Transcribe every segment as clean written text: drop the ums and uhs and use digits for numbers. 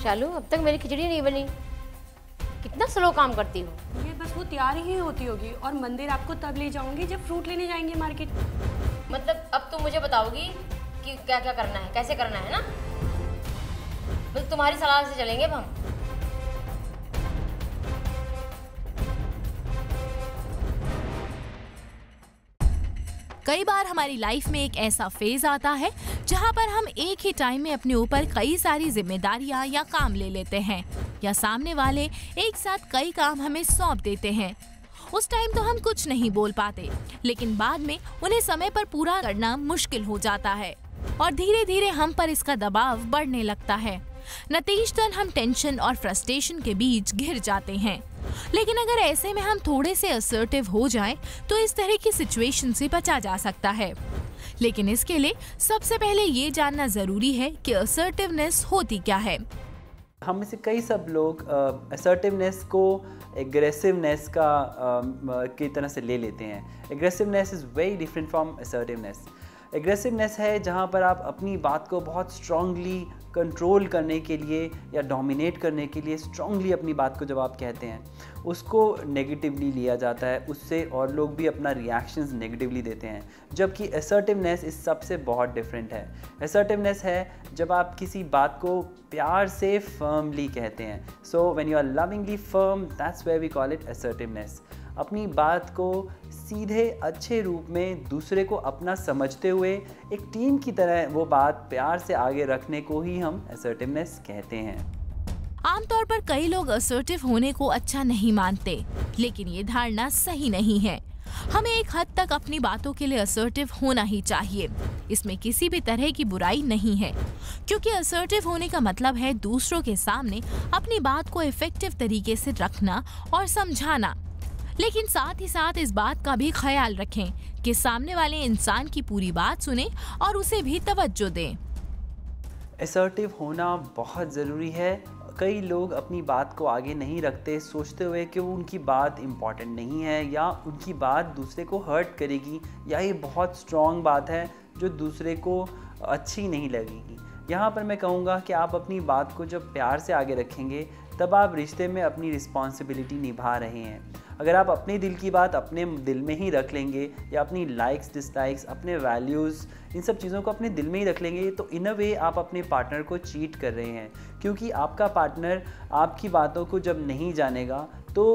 शालू, अब तक मेरी खिचड़ी नहीं बनी। कितना स्लो काम करती हो। ये बस वो तैयार ही होती होगी और मंदिर आपको तब ले जाऊंगी जब फ्रूट लेने जाएंगे मार्केट। मतलब अब तुम मुझे बताओगी कि क्या क्या करना है, कैसे करना है ना? मतलब तुम्हारी सलाह से चलेंगे अब हम। कई बार हमारी लाइफ में एक ऐसा फेज आता है जहां पर हम एक ही टाइम में अपने ऊपर कई सारी जिम्मेदारियां या काम ले लेते हैं, या सामने वाले एक साथ कई काम हमें सौंप देते हैं। उस टाइम तो हम कुछ नहीं बोल पाते, लेकिन बाद में उन्हें समय पर पूरा करना मुश्किल हो जाता है और धीरे धीरे हम पर इसका दबाव बढ़ने लगता है। नतीजतन हम टेंशन और फ्रस्ट्रेशन के बीच घिर जाते हैं। लेकिन अगर ऐसे में हम थोड़े से असर्टिव हो जाएं, तो इस तरह की सिचुएशन से बचा जा सकता है। लेकिन इसके लिए सबसे पहले ये जानना जरूरी है कि असर्टिवनेस होती क्या है। हम में से कई सब लोग असर्टिवनेस को एग्रेसिवनेस का की तरह से ले लेते हैं। Aggressiveness is very different from assertiveness. Aggressiveness है जहाँ पर आप अपनी बात को बहुत स्ट्रांगली कंट्रोल करने के लिए या डोमिनेट करने के लिए स्ट्रांगली अपनी बात को जब आप कहते हैं, उसको नेगेटिवली लिया जाता है, उससे और लोग भी अपना रिएक्शंस नेगेटिवली देते हैं। जबकि असर्टिवनेस इस सबसे बहुत डिफरेंट है। असर्टिवनेस है जब आप किसी बात को प्यार से फर्मली कहते हैं। So when you are lovingly firm, that's where we call it assertiveness. अपनी बात को सीधे अच्छे रूप में दूसरे को अपना समझते हुए एक टीम की तरह वो बात प्यार से आगे रखने को ही हम असर्टिवनेस कहते हैं। आमतौर पर कई लोग असर्टिव होने को अच्छा नहीं मानते, लेकिन ये धारणा सही नहीं है। हमें एक हद तक अपनी बातों के लिए असर्टिव होना ही चाहिए। इसमें किसी भी तरह की बुराई नहीं है, क्योंकि असर्टिव होने का मतलब है दूसरों के सामने अपनी बात को इफेक्टिव तरीके से रखना और समझाना। लेकिन साथ ही साथ इस बात का भी ख्याल रखें कि सामने वाले इंसान की पूरी बात सुने और उसे भी तवज्जो दें। असर्टिव होना बहुत ज़रूरी है। कई लोग अपनी बात को आगे नहीं रखते, सोचते हुए कि वो उनकी बात इम्पॉर्टेंट नहीं है या उनकी बात दूसरे को हर्ट करेगी या ये बहुत स्ट्रॉन्ग बात है जो दूसरे को अच्छी नहीं लगेगी। यहाँ पर मैं कहूँगा कि आप अपनी बात को जब प्यार से आगे रखेंगे, तब आप रिश्ते में अपनी रिस्पॉन्सिबिलिटी निभा रहे हैं। अगर आप अपने दिल की बात अपने दिल में ही रख लेंगे या अपनी लाइक्स डिसलाइक्स, अपने वैल्यूज़, इन सब चीज़ों को अपने दिल में ही रख लेंगे, तो इन अ वे आप अपने पार्टनर को चीट कर रहे हैं। क्योंकि आपका पार्टनर आपकी बातों को जब नहीं जानेगा तो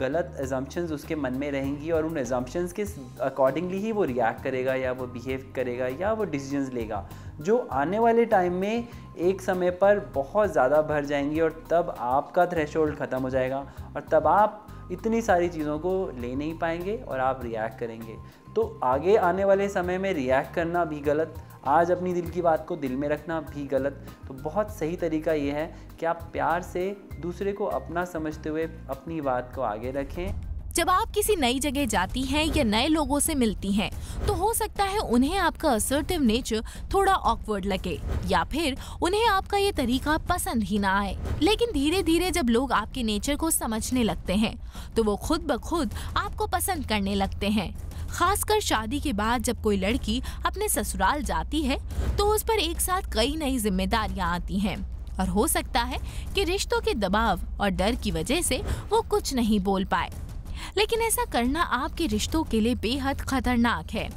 गलत एजम्पशंस उसके मन में रहेंगी और उन एजम्पशंस के अकॉर्डिंगली ही वो रिएक्ट करेगा या वो बिहेव करेगा या वो डिसीजंस लेगा, जो आने वाले टाइम में एक समय पर बहुत ज़्यादा भर जाएंगी और तब आपका थ्रेशोल्ड ख़त्म हो जाएगा और तब आप इतनी सारी चीज़ों को ले नहीं पाएंगे और आप रिएक्ट करेंगे। तो आगे आने वाले समय में रिएक्ट करना भी गलत, आज अपनी दिल की बात को दिल में रखना भी गलत। तो बहुत सही तरीका ये है कि आप प्यार से दूसरे को अपना समझते हुए अपनी बात को आगे रखें। जब आप किसी नई जगह जाती हैं या नए लोगों से मिलती हैं, तो हो सकता है उन्हें आपका असर्टिव नेचर थोड़ा ऑकवर्ड लगे या फिर उन्हें आपका ये तरीका पसंद ही ना आए। लेकिन धीरे धीरे जब लोग आपके नेचर को समझने लगते हैं, तो वो खुद ब खुद आपको पसंद करने लगते हैं। खासकर शादी के बाद जब कोई लड़की अपने ससुराल जाती है, तो उस पर एक साथ कई नई जिम्मेदारियां आती हैं और हो सकता है कि रिश्तों के दबाव और डर की वजह से वो कुछ नहीं बोल पाए। लेकिन ऐसा करना आपके रिश्तों के लिए बेहद खतरनाक है,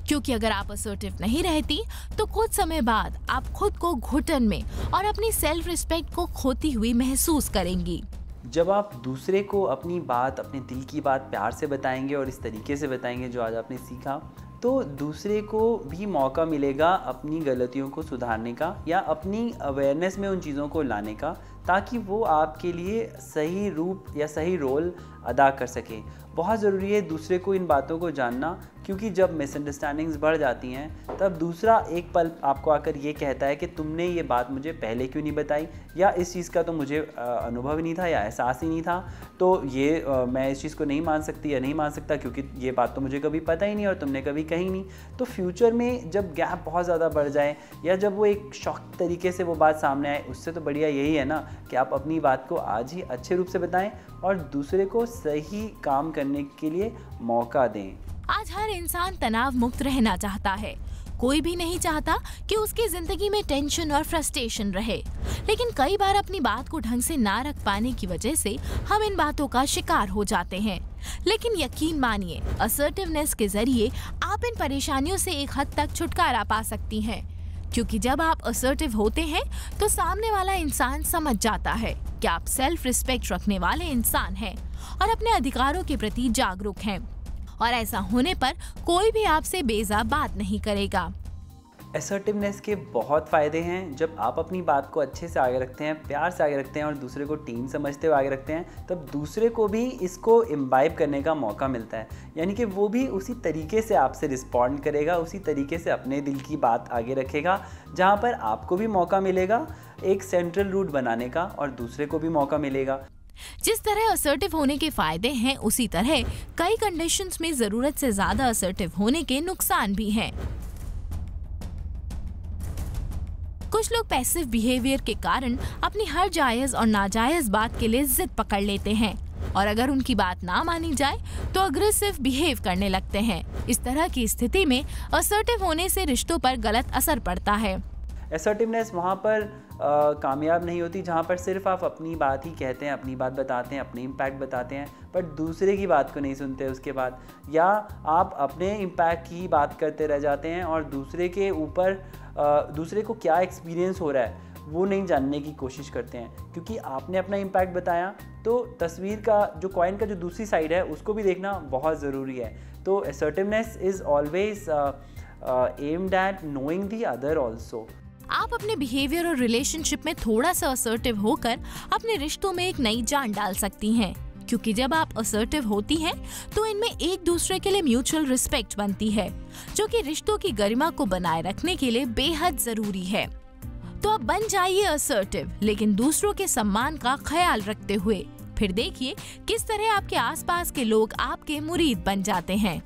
क्योंकि अगर आप असर्टिव नहीं रहती तो कुछ समय बाद आप खुद को घुटन में और अपनी सेल्फ रिस्पेक्ट को खोती हुई महसूस करेंगी। जब आप दूसरे को अपनी बात, अपने दिल की बात प्यार से बताएंगे और इस तरीके से बताएंगे जो आज आपने सीखा, तो दूसरे को भी मौका मिलेगा अपनी गलतियों को सुधारने का या अपनी अवेयरनेस में उन चीज़ों को लाने का, ताकि वो आपके लिए सही रूप या सही रोल अदा कर सके। बहुत ज़रूरी है दूसरे को इन बातों को जानना, क्योंकि जब मिसअंडरस्टैंडिंग्स बढ़ जाती हैं तब दूसरा एक पल आपको आकर ये कहता है कि तुमने ये बात मुझे पहले क्यों नहीं बताई, या इस चीज़ का तो मुझे अनुभव ही नहीं था या एहसास ही नहीं था, तो ये मैं इस चीज़ को नहीं मान सकती या नहीं मान सकता क्योंकि ये बात तो मुझे कभी पता ही नहीं और तुमने कभी कही नहीं। तो फ्यूचर में जब गैप बहुत ज़्यादा बढ़ जाए या जब वो एक शॉक तरीके से वो बात सामने आए, उससे तो बढ़िया यही है ना कि आप अपनी बात को आज ही अच्छे रूप से बताएं और दूसरे को सही काम करने के लिए मौका दें। आज हर इंसान तनाव मुक्त रहना चाहता है। कोई भी नहीं चाहता कि उसकी जिंदगी में टेंशन और फ्रस्ट्रेशन रहे, लेकिन कई बार अपनी बात को ढंग से ना रख पाने की वजह से हम इन बातों का शिकार हो जाते हैं। लेकिन यकीन मानिए, असर्टिवनेस के जरिए आप इन परेशानियों से एक हद तक छुटकारा पा सकती हैं, क्योंकि जब आप असर्टिव होते हैं तो सामने वाला इंसान समझ जाता है कि आप सेल्फ रिस्पेक्ट रखने वाले इंसान हैं और अपने अधिकारों के प्रति जागरूक हैं, और ऐसा होने पर कोई भी आपसे बेजा बात नहीं करेगा। असर्टिवनेस के बहुत फ़ायदे हैं। जब आप अपनी बात को अच्छे से आगे रखते हैं, प्यार से आगे रखते हैं और दूसरे को टीम समझते हुए आगे रखते हैं, तब दूसरे को भी इसको इम्बाइब करने का मौका मिलता है। यानी कि वो भी उसी तरीके से आपसे रिस्पॉन्ड करेगा, उसी तरीके से अपने दिल की बात आगे रखेगा, जहाँ पर आपको भी मौका मिलेगा एक सेंट्रल रूट बनाने का और दूसरे को भी मौका मिलेगा। जिस तरह असर्टिव होने के फायदे हैं, उसी तरह कई कंडीशंस में जरूरत से ज्यादा असर्टिव होने के नुकसान भी हैं। कुछ लोग पैसिव बिहेवियर के कारण अपनी हर जायज और नाजायज बात के लिए जिद पकड़ लेते हैं, और अगर उनकी बात ना मानी जाए तो अग्रेसिव बिहेव करने लगते हैं। इस तरह की स्थिति में असर्टिव होने से रिश्तों पर गलत असर पड़ता है। असर्टिवनेस वहाँ पर कामयाब नहीं होती जहाँ पर सिर्फ आप अपनी बात ही कहते हैं, अपनी बात बताते हैं, अपने इम्पैक्ट बताते हैं, पर दूसरे की बात को नहीं सुनते उसके बाद, या आप अपने इम्पैक्ट की बात करते रह जाते हैं और दूसरे के ऊपर दूसरे को क्या एक्सपीरियंस हो रहा है वो नहीं जानने की कोशिश करते हैं। क्योंकि आपने अपना इम्पैक्ट बताया तो तस्वीर का जो कॉइन का जो दूसरी साइड है उसको भी देखना बहुत ज़रूरी है। तो assertiveness is always aimed at knowing the other also. आप अपने बिहेवियर और रिलेशनशिप में थोड़ा सा असर्टिव होकर अपने रिश्तों में एक नई जान डाल सकती हैं, क्योंकि जब आप असर्टिव होती हैं तो इनमें एक दूसरे के लिए म्यूचुअल रिस्पेक्ट बनती है, जो कि रिश्तों की गरिमा को बनाए रखने के लिए बेहद जरूरी है। तो अब बन जाइए असर्टिव, लेकिन दूसरों के सम्मान का ख्याल रखते हुए। फिर देखिए किस तरह आपके आसपास के लोग आपके मुरीद बन जाते हैं।